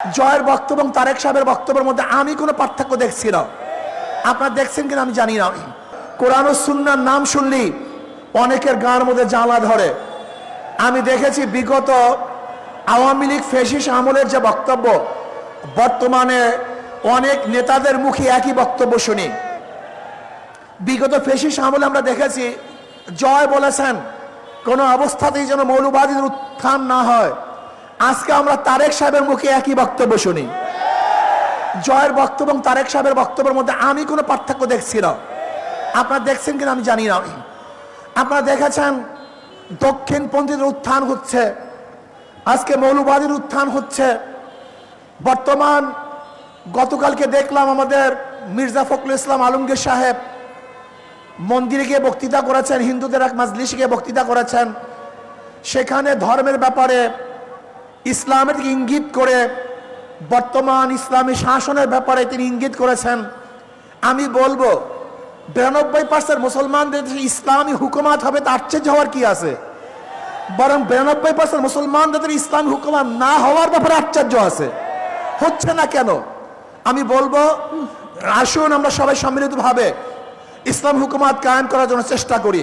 জয়ের বক্তব্য এবং তারেক সাহেবের বক্তব্যের মধ্যে আমি কোনো পার্থক্য দেখছি না। আপনারা দেখছেন কিনা আমি জানি না। কোরআন ও সুন্নাহর নাম শুনলি অনেকের গাঁর মধ্যে জ্বালা ধরে। আমি দেখেছি বিগত আওয়ামী লীগ ফ্যাসিস্ট আমলের যে বক্তব্য, বর্তমানে অনেক নেতাদের মুখে একই বক্তব্য শুনি। বিগত ফ্যাসিস্ট আমলে আমরা দেখেছি জয় বলেছেন কোনো অবস্থাতেই যেন মৌলবাদীর উত্থান না হয়। আজকে আমরা তারেক সাহেবের মুখে একই বক্তব্য শুনি। জয়ের বক্তব্য এবং তারেক সাহেবের বক্তব্যের মধ্যে আমি কোনো পার্থক্য দেখছি না। আপনারা দেখছেন কিনা আমি জানি না। আপনারা দেখেছেন দক্ষিণপন্থীদের উত্থান হচ্ছে, আজকে মৌলবাদীর উত্থান হচ্ছে। বর্তমান গতকালকে দেখলাম আমাদের মির্জা ফখরুল ইসলাম আলমগীর সাহেব মন্দিরে গিয়ে বক্তৃতা করেছেন, হিন্দুদের এক মাজলিসে গিয়ে বক্তৃতা করেছেন। সেখানে ধর্মের ব্যাপারে ইসলামের দিকে ইঙ্গিত করে বর্তমান ইসলামী শাসনের ব্যাপারে তিনি ইঙ্গিত করেছেন। আমি বলবো 92% মুসলমানদের ইসলামী হুকুমাত হবে, তা আশ্চর্য হওয়ার কি আছে? বরং 92% মুসলমানদের ইসলামী হুকুমাত না হওয়ার ব্যাপারে আশ্চর্য আছে। হচ্ছে না কেন? আমি বলবো আসুন আমরা সবাই সম্মিলিতভাবে ইসলাম হুকুমাত কায়েম করার জন্য চেষ্টা করি।